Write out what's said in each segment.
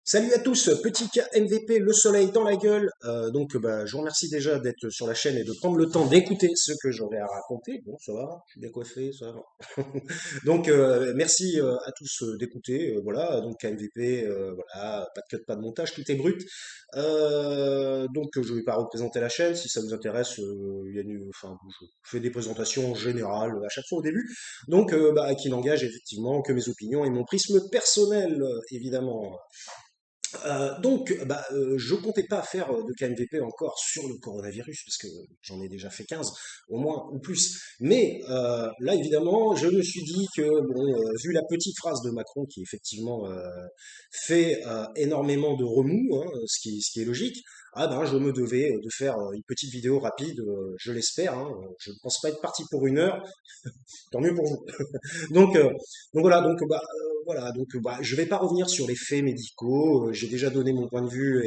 Salut à tous, petit K MVP, le soleil dans la gueule. Je vous remercie déjà d'être sur la chaîne et de prendre le temps d'écouter ce que j'aurai à raconter. Bon, ça va, je suis bien coiffé, ça va. Merci à tous d'écouter. Voilà, donc KMVP, voilà, pas de cut, pas de montage, tout est brut. Je vais pas représenter la chaîne. Si ça vous intéresse, je fais des présentations générales à chaque fois au début. Qui n'engage effectivement que mes opinions et mon prisme personnel, évidemment. Je comptais pas faire de KMVP encore sur le coronavirus, parce que j'en ai déjà fait 15, au moins, ou plus. Là, évidemment, je me suis dit que, vu la petite phrase de Macron qui, effectivement, fait énormément de remous, hein, ce qui est logique, je me devais de faire une petite vidéo rapide, je l'espère, hein. Je ne pense pas être parti pour 1 heure, tant mieux pour vous. Donc, euh, je vais pas revenir sur les faits médicaux. J'ai déjà donné mon point de vue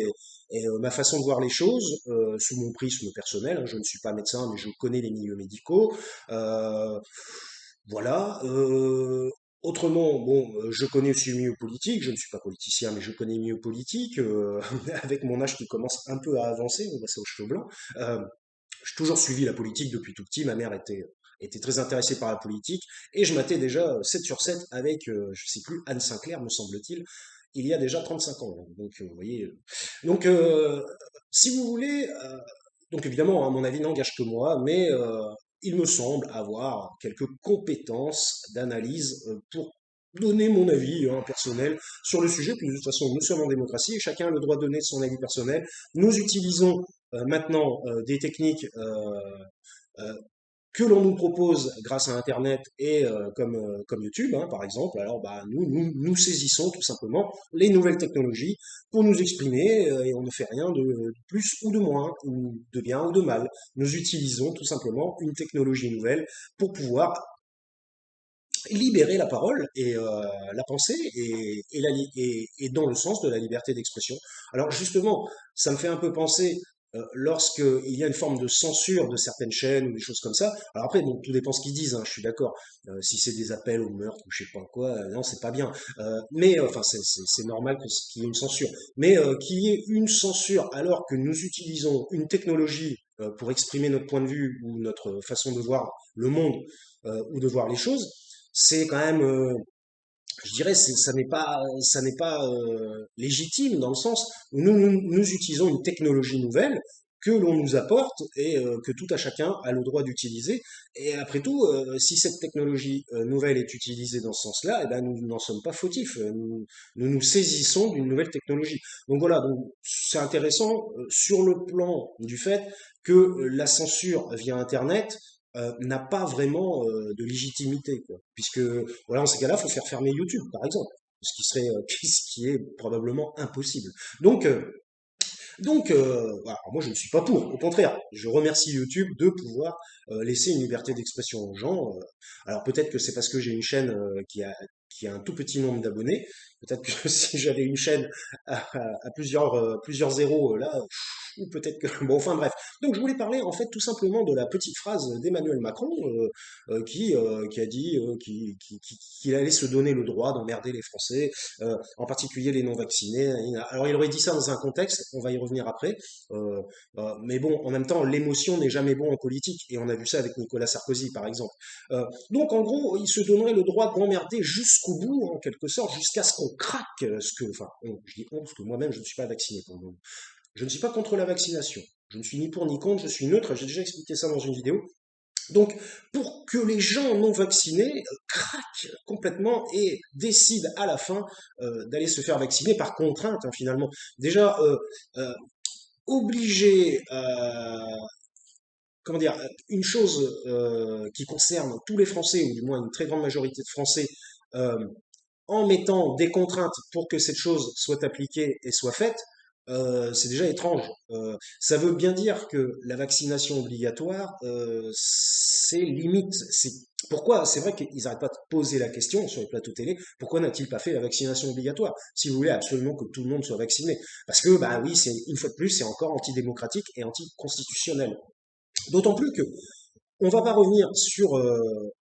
et ma façon de voir les choses sous mon prisme personnel, hein. Je ne suis pas médecin, mais je connais les milieux médicaux. Euh, voilà. Autrement, je connais aussi le milieu politique. Je ne suis pas politicien, mais je connais le milieu politique. Avec mon âge qui commence un peu à avancer, on va ça aux cheveux blancs. Euh, j'ai toujours suivi la politique depuis tout petit. Ma mère était très intéressée par la politique et je matais déjà 7 sur 7 avec, je sais plus, Anne Sinclair, me semble-t-il, il y a déjà 35 ans. Vous voyez. Donc, si vous voulez, donc évidemment, hein, mon avis n'engage que moi, mais il me semble avoir quelques compétences d'analyse pour donner mon avis hein, personnel sur le sujet. Puis de toute façon, nous sommes en démocratie et chacun a le droit de donner son avis personnel. Nous utilisons maintenant des techniques euh, que l'on nous propose grâce à Internet et comme YouTube, hein, par exemple. Alors, nous saisissons tout simplement les nouvelles technologies pour nous exprimer et on ne fait rien de plus ou de moins, ou de bien ou de mal. Nous utilisons tout simplement une technologie nouvelle pour pouvoir libérer la parole et la pensée et dans le sens de la liberté d'expression. Alors justement, ça me fait un peu penser lorsqu'il y a une forme de censure de certaines chaînes ou des choses comme ça. Alors après, bon, tout dépend ce qu'ils disent, hein, je suis d'accord. Si c'est des appels au meurtre ou je sais pas quoi, non, c'est pas bien. C'est normal qu'il y ait une censure. Mais qu'il y ait une censure alors que nous utilisons une technologie pour exprimer notre point de vue ou notre façon de voir le monde ou de voir les choses, c'est quand même, je dirais, ça n'est pas légitime dans le sens où nous utilisons une technologie nouvelle que l'on nous apporte et que tout à chacun a le droit d'utiliser. Et après tout, si cette technologie nouvelle est utilisée dans ce sens-là, eh ben, nous n'en sommes pas fautifs. Nous saisissons d'une nouvelle technologie. Donc voilà, donc c'est intéressant sur le plan du fait que la censure via Internet n'a pas vraiment de légitimité, quoi. Puisque, voilà, en ces cas-là, il faut faire fermer YouTube, par exemple, ce qui serait, ce qui est probablement impossible. Donc, euh, voilà, moi je ne suis pas pour. Au contraire, je remercie YouTube de pouvoir laisser une liberté d'expression aux gens. Alors peut-être que c'est parce que j'ai une chaîne qui a un tout petit nombre d'abonnés. Peut-être que si j'avais une chaîne à plusieurs zéros là, ou peut-être que bon, enfin bref. Donc je voulais parler en fait tout simplement de la petite phrase d'Emmanuel Macron qui a dit qu'il allait se donner le droit d'emmerder les Français, en particulier les non-vaccinés. Alors il aurait dit ça dans un contexte, on va y revenir après, mais bon, en même temps, l'émotion n'est jamais bon en politique, et on a vu ça avec Nicolas Sarkozy, par exemple. Donc en gros, il se donnerait le droit d'emmerder jusqu'au bout, en quelque sorte, jusqu'à ce qu'on craque, je dis on, parce que moi-même, je ne suis pas vacciné pour le moment. Je ne suis pas contre la vaccination. Je ne suis ni pour ni contre, je suis neutre, j'ai déjà expliqué ça dans une vidéo. Donc, pour que les gens non vaccinés craquent complètement et décident à la fin d'aller se faire vacciner par contrainte, hein, finalement. Déjà, euh, obliger, comment dire, une chose qui concerne tous les Français, ou du moins une très grande majorité de Français, euh, en mettant des contraintes pour que cette chose soit appliquée et soit faite, c'est déjà étrange. Ça veut bien dire que la vaccination obligatoire, c'est limite. Pourquoi? C'est vrai qu'ils n'arrêtent pas de poser la question sur les plateaux télé. Pourquoi n'a-t-il pas fait la vaccination obligatoire? Si vous voulez absolument que tout le monde soit vacciné. Parce que, bah oui, c'est une fois de plus, c'est encore antidémocratique et anticonstitutionnel. D'autant plus que on va pas revenir sur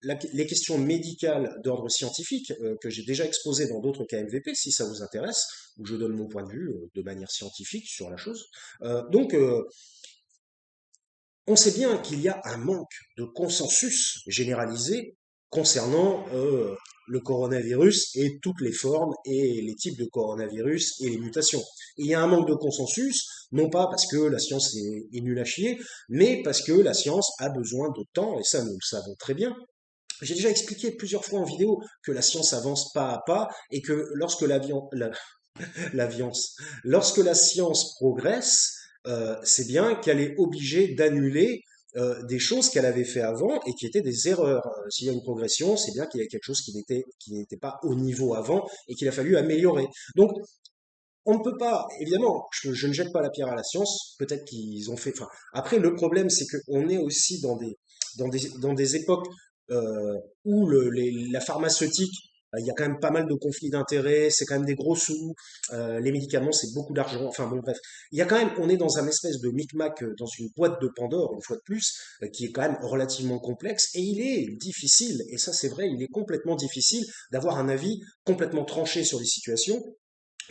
les questions médicales d'ordre scientifique que j'ai déjà exposées dans d'autres KMVP, si ça vous intéresse, où je donne mon point de vue de manière scientifique sur la chose. Donc, on sait bien qu'il y a un manque de consensus généralisé concernant le coronavirus et toutes les formes et les types de coronavirus et les mutations. Il y a un manque de consensus, non pas parce que la science est nulle à chier, mais parce que la science a besoin de temps, et ça nous le savons très bien. J'ai déjà expliqué plusieurs fois en vidéo que la science avance pas à pas et que lorsque la science progresse, c'est bien qu'elle est obligée d'annuler des choses qu'elle avait fait avant et qui étaient des erreurs. S'il y a une progression, c'est bien qu'il y a quelque chose qui n'était pas au niveau avant et qu'il a fallu améliorer. Donc, on ne peut pas, évidemment, je ne jette pas la pierre à la science, peut-être qu'ils ont fait. Enfin, après, le problème, c'est qu'on est aussi dans des époques où la pharmaceutique, il y a quand même pas mal de conflits d'intérêts, c'est quand même des gros sous, les médicaments, c'est beaucoup d'argent, enfin bon, bref. Il y a quand même, on est dans un espèce de micmac, dans une boîte de Pandore, une fois de plus, qui est quand même relativement complexe, et il est difficile, et ça c'est vrai, il est complètement difficile d'avoir un avis complètement tranché sur les situations,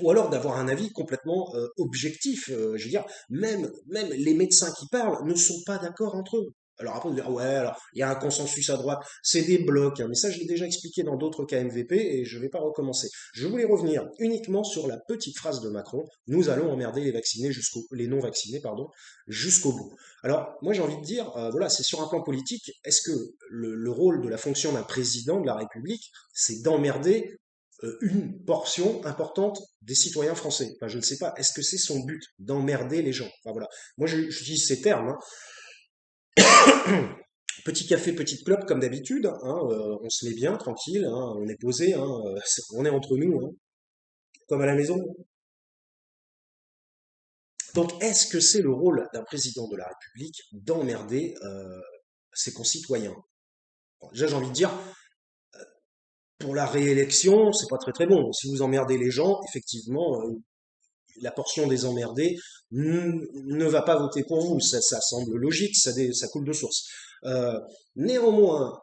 ou alors d'avoir un avis complètement objectif. Je veux dire, même les médecins qui parlent ne sont pas d'accord entre eux. Alors après, vous dire, ouais, alors il y a un consensus à droite, c'est des blocs, hein, mais ça je l'ai déjà expliqué dans d'autres KMVP et je ne vais pas recommencer. Je voulais revenir uniquement sur la petite phrase de Macron, nous allons emmerder les non-vaccinés, pardon, jusqu'au bout. Alors moi j'ai envie de dire, voilà, c'est sur un plan politique, est-ce que le rôle de la fonction d'un président de la République, c'est d'emmerder une portion importante des citoyens français. Enfin, je ne sais pas, est-ce que c'est son but d'emmerder les gens? Enfin, voilà. Moi, j'utilise ces termes, hein. Petit café, petite clope, comme d'habitude, hein, on se met bien, tranquille, hein, on est posé, hein, on est entre nous, hein, comme à la maison. Donc, est-ce que c'est le rôle d'un président de la République d'emmerder ses concitoyens? Bon, déjà, j'ai envie de dire, pour la réélection, c'est pas très très bon. Si vous emmerdez les gens, effectivement, la portion des emmerdés ne va pas voter pour vous. Ça semble logique, ça coule de source. Euh, Néanmoins,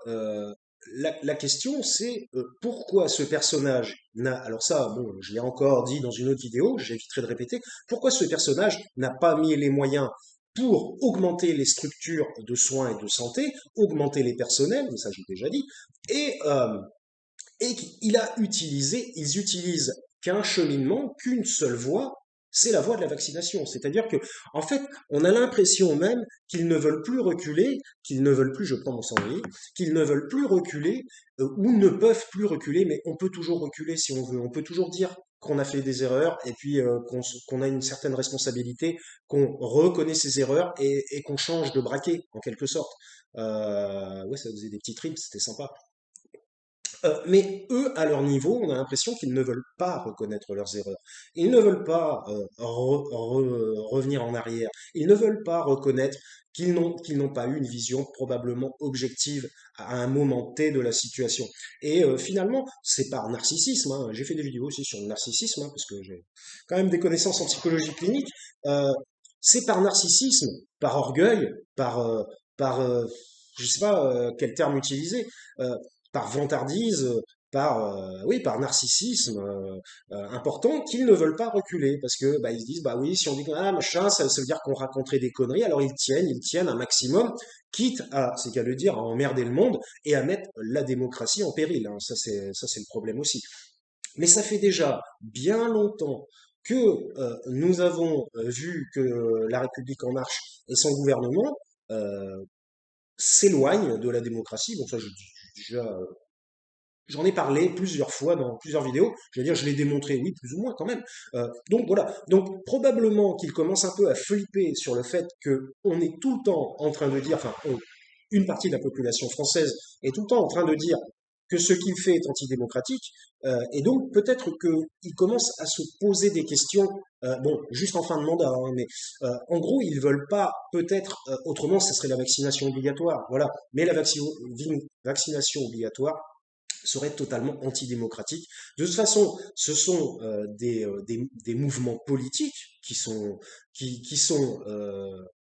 la question c'est pourquoi ce personnage n'a, alors ça, bon, je l'ai encore dit dans une autre vidéo, j'éviterai de répéter, pourquoi ce personnage n'a pas mis les moyens pour augmenter les structures de soins et de santé, augmenter les personnels, mais ça j'ai déjà dit, et, euh, et ils utilisent qu'un cheminement, qu'une seule voie, c'est la voie de la vaccination. C'est-à-dire que, en fait, on a l'impression même qu'ils ne veulent plus reculer, qu'ils ne veulent plus, je prends mon cendrier, qu'ils ne veulent plus reculer ou ne peuvent plus reculer, mais on peut toujours reculer si on veut. On peut toujours dire qu'on a fait des erreurs et puis qu'on a une certaine responsabilité, qu'on reconnaît ses erreurs et qu'on change de braquet, en quelque sorte. Ouais, ça faisait des petites rimes, c'était sympa. Mais eux, à leur niveau, on a l'impression qu'ils ne veulent pas reconnaître leurs erreurs. Ils ne veulent pas revenir en arrière. Ils ne veulent pas reconnaître qu'ils n'ont pas eu une vision probablement objective à un moment T de la situation. Et finalement, c'est par narcissisme, hein. J'ai fait des vidéos aussi sur le narcissisme, hein, parce que j'ai quand même des connaissances en psychologie clinique. Euh, c'est par narcissisme, par orgueil, par je sais pas quel terme utiliser, euh, par vantardise, oui, par narcissisme important, qu'ils ne veulent pas reculer parce que bah, ils se disent bah oui, si on dit ah machin, ça veut dire qu'on raconterait des conneries, alors ils tiennent un maximum, quitte à, c'est qu'à le dire, à emmerder le monde et à mettre la démocratie en péril, hein. Ça c'est le problème aussi. Mais ça fait déjà bien longtemps que nous avons vu que La République en marche et son gouvernement euh, s'éloignent de la démocratie. Bon, ça, déjà, j'en ai parlé plusieurs fois dans plusieurs vidéos. Je veux dire, je l'ai démontré, oui, plus ou moins quand même. Donc voilà. Donc probablement qu'il commence un peu à flipper sur le fait que on est tout le temps en train de dire, enfin, une partie de la population française est tout le temps en train de dire que ce qu'il fait est antidémocratique. Et donc peut-être qu'il commence à se poser des questions. Bon, juste en fin de mandat, hein, mais en gros, ils veulent pas, peut-être, autrement, ce serait la vaccination obligatoire, voilà. Mais la vaccination obligatoire serait totalement antidémocratique. De toute façon, ce sont des mouvements politiques qui sont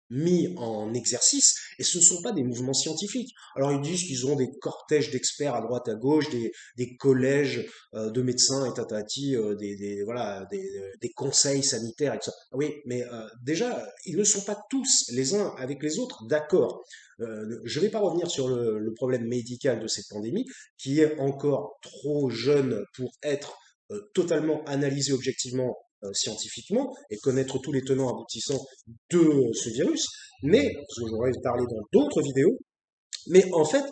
mis en exercice, et ce ne sont pas des mouvements scientifiques. Alors ils disent qu'ils ont des cortèges d'experts à droite à gauche, des collèges de médecins et tatati, voilà, des conseils sanitaires et tout ça. Ah oui, mais déjà, ils ne sont pas tous les uns avec les autres d'accord. Je ne vais pas revenir sur le problème médical de cette pandémie, qui est encore trop jeune pour être totalement analysé objectivement scientifiquement et connaître tous les tenants aboutissants de ce virus, mais j'aurais parlé dans d'autres vidéos, mais en fait,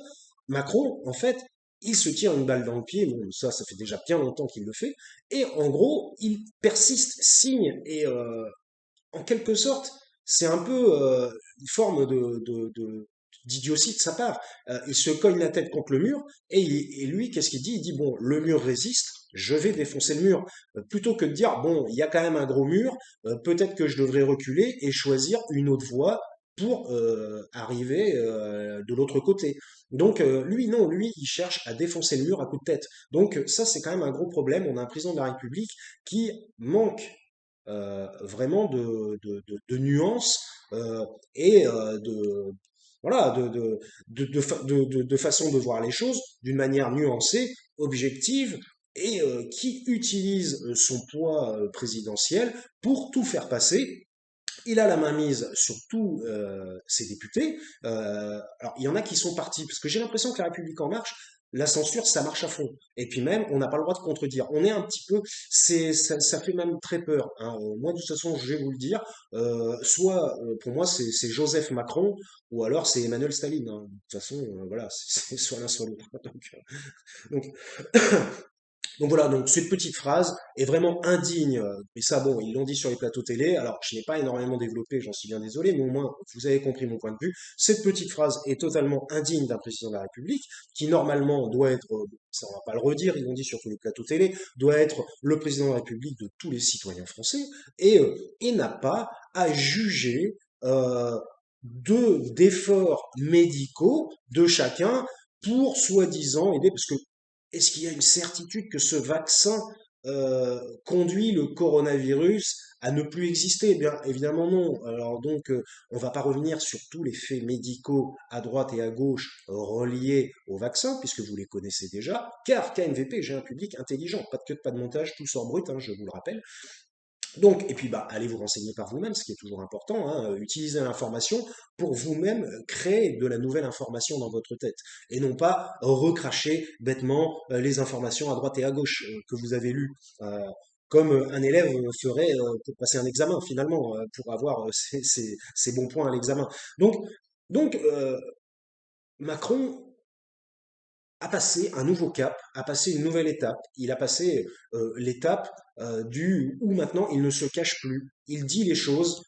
Macron, en fait, il se tire une balle dans le pied, bon, ça fait déjà bien longtemps qu'il le fait, et en gros, il persiste, signe, et en quelque sorte, c'est un peu une forme d'idiotie de sa part. Il se cogne la tête contre le mur et lui, qu'est-ce qu'il dit? Il dit, bon, le mur résiste, je vais défoncer le mur. Plutôt que de dire, bon, il y a quand même un gros mur, peut-être que je devrais reculer et choisir une autre voie pour arriver de l'autre côté. Donc lui, non, lui, il cherche à défoncer le mur à coups de tête. Donc ça, c'est quand même un gros problème. On a un président de la République qui manque vraiment de nuances et voilà, de façon de voir les choses d'une manière nuancée, objective, et qui utilise son poids présidentiel pour tout faire passer. Il a la main mise sur tous ses députés. Alors, il y en a qui sont partis, parce que j'ai l'impression que la République en marche, la censure, ça marche à fond. Et puis même, on n'a pas le droit de contredire. On est un petit peu, ça fait même très peur, hein. Moi, de toute façon, je vais vous le dire, soit, pour moi, c'est Joseph Macron, ou alors c'est Emmanuel Staline, hein. De toute façon, voilà, c'est soit l'un, soit l'autre. Donc, donc voilà, donc cette petite phrase est vraiment indigne, mais ça bon, ils l'ont dit sur les plateaux télé, alors je n'ai pas énormément développé, j'en suis bien désolé, mais au moins vous avez compris mon point de vue. Cette petite phrase est totalement indigne d'un président de la République, qui normalement doit être, ça on va pas le redire, ils l'ont dit sur tous les plateaux télé, doit être le président de la République de tous les citoyens français, et n'a pas à juger d'efforts médicaux de chacun pour soi-disant aider, parce que est-ce qu'il y a une certitude que ce vaccin conduit le coronavirus à ne plus exister? Eh bien, évidemment non. Alors donc, on va pas revenir sur tous les faits médicaux à droite et à gauche reliés au vaccin, puisque vous les connaissez déjà, car KMVP, j'ai un public intelligent, pas de cut, pas de montage, tout sort brut, hein, je vous le rappelle. Donc, et puis bah, allez vous renseigner par vous-même, ce qui est toujours important, hein, utilisez l'information pour vous-même créer de la nouvelle information dans votre tête, et non pas recracher bêtement les informations à droite et à gauche que vous avez lues, comme un élève ferait pour passer un examen finalement, pour avoir ses bons points à l'examen. Donc, donc, Macron a passé un nouveau cap, a passé une nouvelle étape. Il a passé l'étape du où maintenant il ne se cache plus. Il dit les choses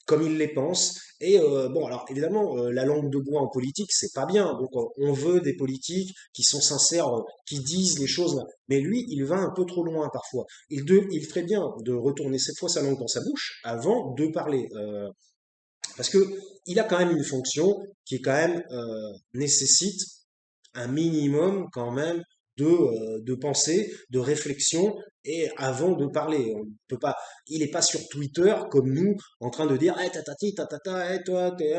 comme il les pense. Et bon, alors évidemment, la langue de bois en politique, c'est pas bien. Donc on veut des politiques qui sont sincères, qui disent les choses. Mais lui, il va un peu trop loin parfois. Il ferait bien de retourner cette fois sa langue dans sa bouche avant de parler. Parce que il a quand même une fonction qui est quand même nécessite un minimum quand même de pensée, de réflexion, et avant de parler. On peut pas, il n'est pas sur Twitter comme nous en train de dire, hey, tatati, tatata, toi, t'es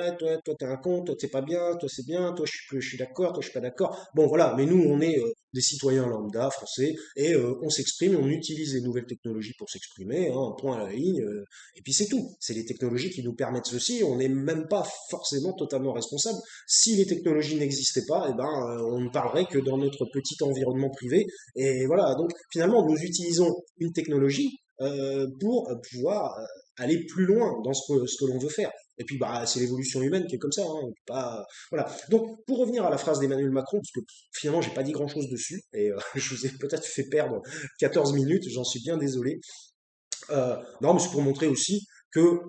un con, toi, t'es pas bien, toi, c'est bien, toi, je suis d'accord, toi, je suis pas d'accord. Bon, voilà, mais nous, on est des citoyens lambda français, et on s'exprime, on utilise les nouvelles technologies pour s'exprimer, hein, point à la ligne, et puis c'est tout. C'est les technologies qui nous permettent ceci, on n'est même pas forcément totalement responsable. Si les technologies n'existaient pas, eh ben, on ne parlerait que dans notre petit environnement privé. Et voilà, donc finalement, nous utilisons une technologie pour pouvoir aller plus loin dans ce que l'on veut faire. Et puis, bah, c'est l'évolution humaine qui est comme ça, hein, on peut pas, voilà. Donc, pour revenir à la phrase d'Emmanuel Macron, parce que finalement, j'ai pas dit grand-chose dessus, et je vous ai peut-être fait perdre 14 minutes, j'en suis bien désolé. Non, mais c'est pour montrer aussi que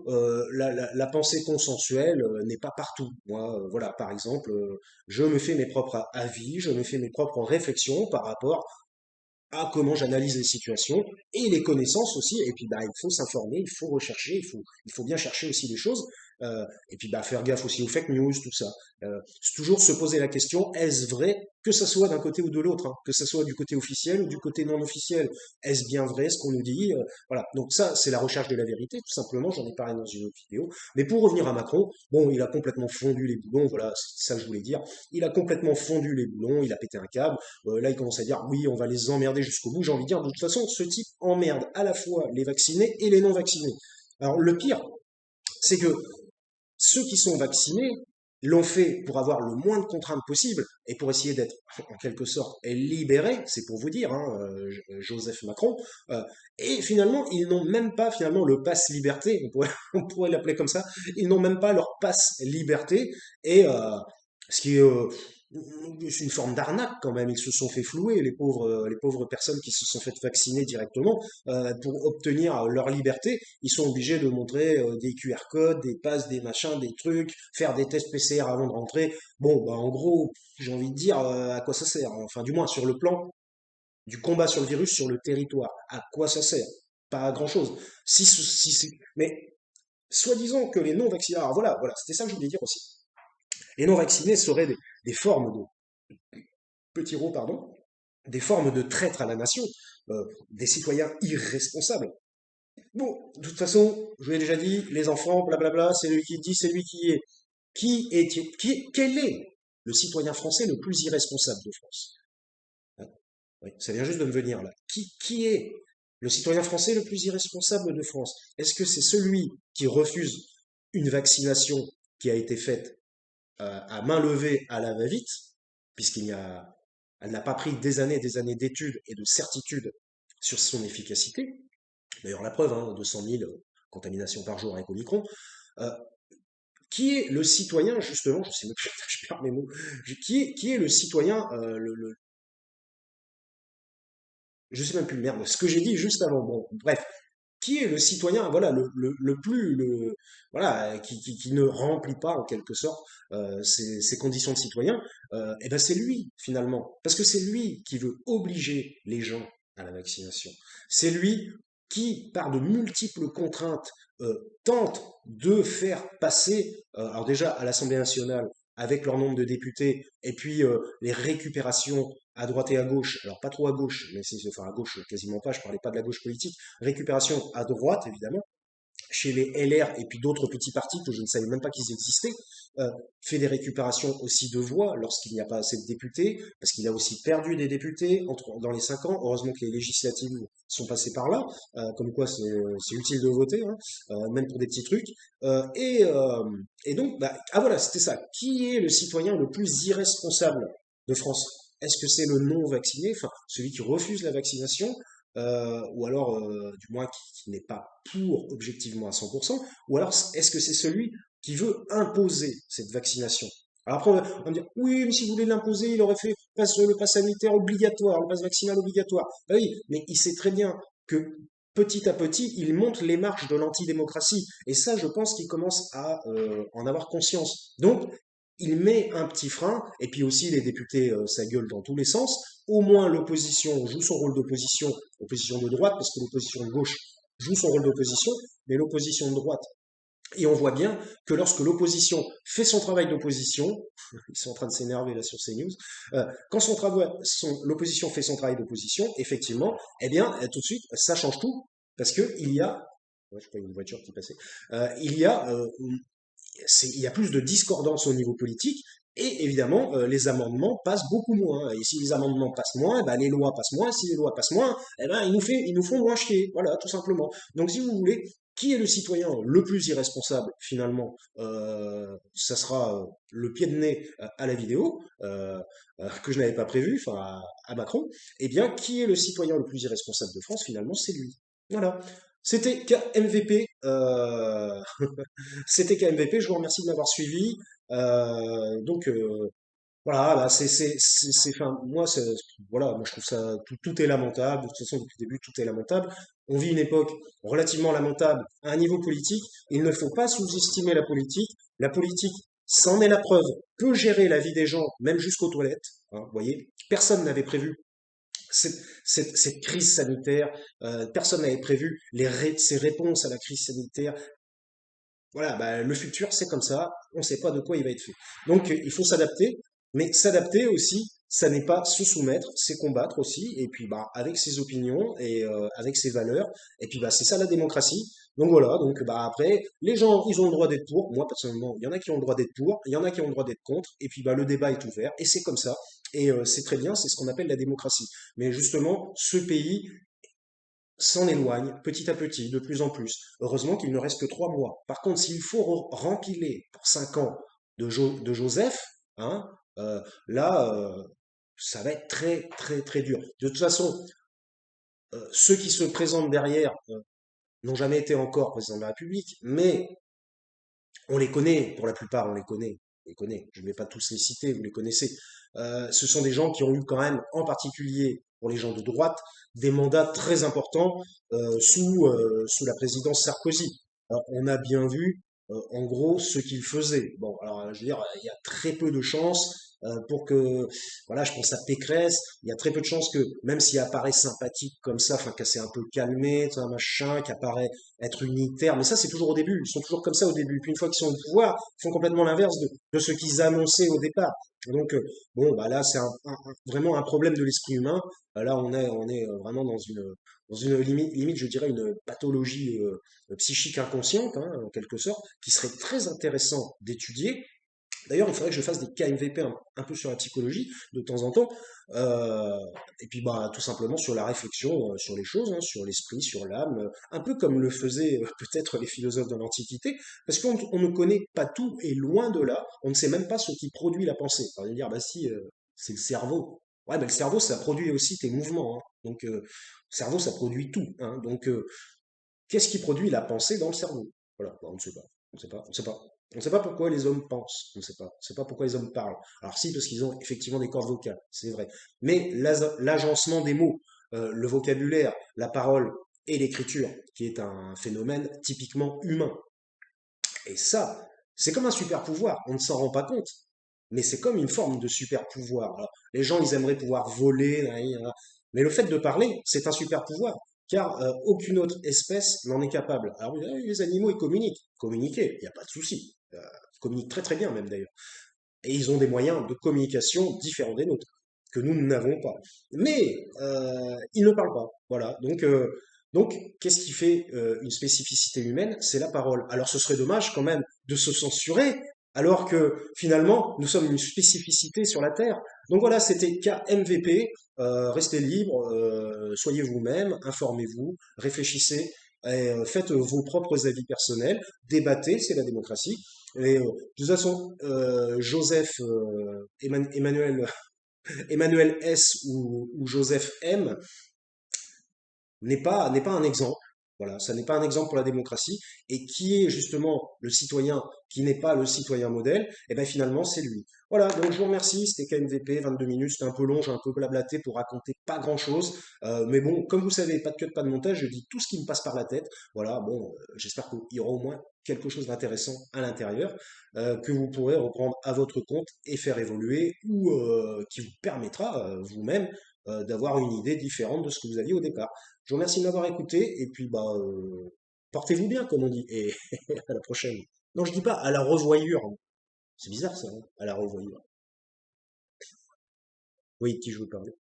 la pensée consensuelle n'est pas partout. Moi, voilà, par exemple, je me fais mes propres avis, je me fais mes propres réflexions par rapport à comment j'analyse les situations et les connaissances aussi. Et puis, bah, il faut s'informer, il faut rechercher, il faut bien chercher aussi les choses. Et puis bah, faire gaffe aussi aux fake news, tout ça. C'est toujours se poser la question, est-ce vrai, que ça soit d'un côté ou de l'autre, hein, que ça soit du côté officiel ou du côté non officiel, est-ce bien vrai ce qu'on nous dit? Voilà, donc ça c'est la recherche de la vérité, tout simplement, j'en ai parlé dans une autre vidéo. Mais pour revenir à Macron, bon, il a complètement fondu les boulons, voilà, c'est ça que je voulais dire. Il a complètement fondu les boulons, il a pété un câble. Là, il commence à dire, oui, on va les emmerder jusqu'au bout. J'ai envie de dire, de toute façon, ce type emmerde à la fois les vaccinés et les non vaccinés. Alors le pire, c'est que ceux qui sont vaccinés l'ont fait pour avoir le moins de contraintes possible et pour essayer d'être en quelque sorte libérés, c'est pour vous dire, hein, Joseph Macron, euh, et finalement ils n'ont même pas finalement le pass liberté, on pourrait l'appeler comme ça, ils n'ont même pas leur pass liberté et ce qui est c'est une forme d'arnaque quand même. Ils se sont fait flouer, les pauvres personnes qui se sont fait vacciner directement pour obtenir leur liberté. Ils sont obligés de montrer des QR codes, des passes, des machins, des trucs, faire des tests PCR avant de rentrer. Bon, bah, en gros, j'ai envie de dire à quoi ça sert, hein. Enfin, du moins sur le plan du combat sur le virus sur le territoire. À quoi ça sert? Pas à grand-chose. Mais soi-disant que les non-vaccinés, alors voilà, c'était ça que je voulais dire aussi. Les non-vaccinés seraient des formes de petits rots, pardon, des formes de traîtres à la nation, des citoyens irresponsables. Bon, de toute façon, je vous l'ai déjà dit, les enfants, blablabla, c'est lui qui dit, c'est lui qui est. Quel est le citoyen français le plus irresponsable de France? Hein. Oui, ça vient juste de me venir là. Qui est le citoyen français le plus irresponsable de France? Est-ce que c'est celui qui refuse une vaccination qui a été faite à main levée à la va-vite, elle n'a pas pris des années d'études et de certitudes sur son efficacité. D'ailleurs, la preuve, hein, 200 000 contaminations par jour avec Omicron. Euh, qui est le citoyen, justement, je sais même plus, je perds mes mots, qui est le citoyen, je sais même plus, merde, ce que j'ai dit juste avant, bon, bref, qui est le citoyen, voilà, voilà, qui ne remplit pas en quelque sorte ses conditions de citoyen, et ben c'est lui finalement, parce que c'est lui qui veut obliger les gens à la vaccination. C'est lui qui, par de multiples contraintes, tente de faire passer, alors déjà à l'Assemblée nationale, avec leur nombre de députés, et puis les récupérations à droite et à gauche, alors pas trop à gauche, mais c'est, enfin à gauche quasiment pas, je parlais pas de la gauche politique, récupération à droite, évidemment, chez les LR et puis d'autres petits partis que je ne savais même pas qu'ils existaient, fait des récupérations aussi de voix lorsqu'il n'y a pas assez de députés, parce qu'il a aussi perdu des députés dans les 5 ans. Heureusement que les législatives sont passées par là, comme quoi c'est utile de voter, hein, même pour des petits trucs. Et donc, bah, ah voilà, c'était ça. Qui est le citoyen le plus irresponsable de France? Est-ce que c'est le non vacciné, enfin celui qui refuse la vaccination, ou alors du moins qui n'est pas pour objectivement à 100%, ou alors est-ce que c'est celui qui veut imposer cette vaccination? Alors après, on va me dire, oui, mais si vous voulez l'imposer, il aurait fait le pass sanitaire obligatoire, le pass vaccinal obligatoire. Bah oui, mais il sait très bien que petit à petit, il monte les marches de l'antidémocratie. Et ça, je pense qu'il commence à en avoir conscience. Donc, il met un petit frein, et puis aussi les députés, ça gueule dans tous les sens. Au moins l'opposition joue son rôle d'opposition, opposition de droite, parce que l'opposition de gauche joue son rôle d'opposition, mais l'opposition de droite. Et on voit bien que lorsque l'opposition fait son travail d'opposition, ils sont en train de s'énerver là sur CNews, quand l'opposition fait son travail d'opposition, effectivement, eh bien, tout de suite, ça change tout, parce que il y a, ouais, je crois qu'il y a une voiture qui passait, il y a plus de discordance au niveau politique, et évidemment, les amendements passent beaucoup moins. Et si les amendements passent moins, eh ben, les lois passent moins. Si les lois passent moins, eh ben, ils nous font moins chier. Voilà, tout simplement. Donc, si vous voulez, qui est le citoyen le plus irresponsable, finalement? Ça sera le pied de nez à la vidéo, que je n'avais pas prévu, enfin, à Macron. Eh bien, qui est le citoyen le plus irresponsable de France, finalement? C'est lui. Voilà. C'était KMVP. C'était KMVP, je vous remercie de m'avoir suivi. Voilà, bah, enfin, voilà, moi je trouve ça, tout est lamentable. De toute façon, depuis le début, tout est lamentable. On vit une époque relativement lamentable à un niveau politique. Il ne faut pas sous-estimer la politique. La politique, c'en est la preuve, peut gérer la vie des gens, même jusqu'aux toilettes. Hein, vous voyez, personne n'avait prévu cette crise sanitaire. Personne n'avait prévu ces réponses à la crise sanitaire. Voilà, bah, le futur, c'est comme ça, on ne sait pas de quoi il va être fait. Donc, il faut s'adapter, mais s'adapter aussi, ça n'est pas se soumettre, c'est combattre aussi, et puis bah, avec ses opinions et avec ses valeurs, et puis bah, c'est ça la démocratie. Donc voilà, donc bah, après, les gens, ils ont le droit d'être pour, moi personnellement, il y en a qui ont le droit d'être pour, il y en a qui ont le droit d'être contre, et puis bah, le débat est ouvert, et c'est comme ça, et c'est très bien, c'est ce qu'on appelle la démocratie. Mais justement, ce pays s'en éloigne petit à petit, de plus en plus. Heureusement qu'il ne reste que 3 mois. Par contre, s'il faut rempiler pour 5 ans de Joseph, hein, là, ça va être très, très, très dur. De toute façon, ceux qui se présentent derrière n'ont jamais été encore président de la République, mais on les connaît, pour la plupart, on les connaît. On les connaît. Je ne vais pas tous les citer, vous les connaissez. Ce sont des gens qui ont eu quand même, en particulier pour les gens de droite, des mandats très importants sous la présidence Sarkozy. Alors, on a bien vu, en gros, ce qu'il faisait. Bon, alors, je veux dire, il y a très peu de chances pour que, voilà, je pense à Pécresse, il y a très peu de chances que, même s'il apparaît sympathique comme ça, enfin, qu'elle s'est un peu calmé, tout un machin, qui apparaît être unitaire, mais ça c'est toujours au début, ils sont toujours comme ça au début. Puis une fois qu'ils sont au pouvoir, ils font complètement l'inverse de ce qu'ils annonçaient au départ. Donc bon, bah là c'est vraiment un problème de l'esprit humain. Là on est vraiment dans une limite, je dirais une pathologie psychique inconsciente, hein, en quelque sorte, qui serait très intéressant d'étudier. D'ailleurs, il faudrait que je fasse des KMVP un peu sur la psychologie de temps en temps, euh, et puis bah tout simplement sur la réflexion sur les choses, hein, sur l'esprit, sur l'âme, un peu comme le faisaient peut-être les philosophes de l'Antiquité, parce qu'on ne connaît pas tout et loin de là, on ne sait même pas ce qui produit la pensée. Alors, on va dire bah si, c'est le cerveau. Ouais, mais le cerveau ça produit aussi tes mouvements, hein. Donc le cerveau ça produit tout, hein. Donc qu'est-ce qui produit la pensée dans le cerveau? Voilà, bah, on ne sait pas. On ne sait pas. On ne sait pas. On ne sait pas pourquoi les hommes pensent. On ne sait pas. On ne sait pas pourquoi les hommes parlent. Alors si, parce qu'ils ont effectivement des cordes vocales, c'est vrai. Mais l'agencement des mots, le vocabulaire, la parole et l'écriture, qui est un phénomène typiquement humain. Et ça, c'est comme un super pouvoir. On ne s'en rend pas compte. Mais c'est comme une forme de super pouvoir. Alors, les gens, ils aimeraient pouvoir voler, là, là. Mais le fait de parler, c'est un super pouvoir. Car aucune autre espèce n'en est capable. Alors, oui, les animaux, ils communiquent. Communiquer, il n'y a pas de souci. Ils communiquent très très bien même d'ailleurs. Et ils ont des moyens de communication différents des nôtres, que nous n'avons pas. Mais ils ne parlent pas. Voilà. Donc qu'est-ce qui fait une spécificité humaine? C'est la parole. Alors ce serait dommage quand même de se censurer, alors que finalement nous sommes une spécificité sur la Terre. Donc voilà, c'était KMVP. Restez libre, soyez vous-même, informez-vous, réfléchissez, et, faites vos propres avis personnels, débattez, c'est la démocratie. Et de toute façon, Joseph Emmanuel, Emmanuel S ou Joseph M n'est pas un exemple. Voilà, ça n'est pas un exemple pour la démocratie. Et qui est justement le citoyen qui n'est pas le citoyen modèle? Et bien finalement, c'est lui. Voilà, donc je vous remercie. C'était KMVP, 22 minutes. C'était un peu long, j'ai un peu blablaté pour raconter pas grand-chose. Mais bon, comme vous savez, pas de cut, pas de montage, je dis tout ce qui me passe par la tête. Voilà, bon, j'espère qu'il y aura au moins quelque chose d'intéressant à l'intérieur que vous pourrez reprendre à votre compte et faire évoluer ou qui vous permettra vous-même d'avoir une idée différente de ce que vous aviez au départ. Je vous remercie de m'avoir écouté et puis bah portez-vous bien comme on dit et à la prochaine. Non, je dis pas à la revoyure. C'est bizarre ça, hein, à la revoyure. Oui, qui je veux parler.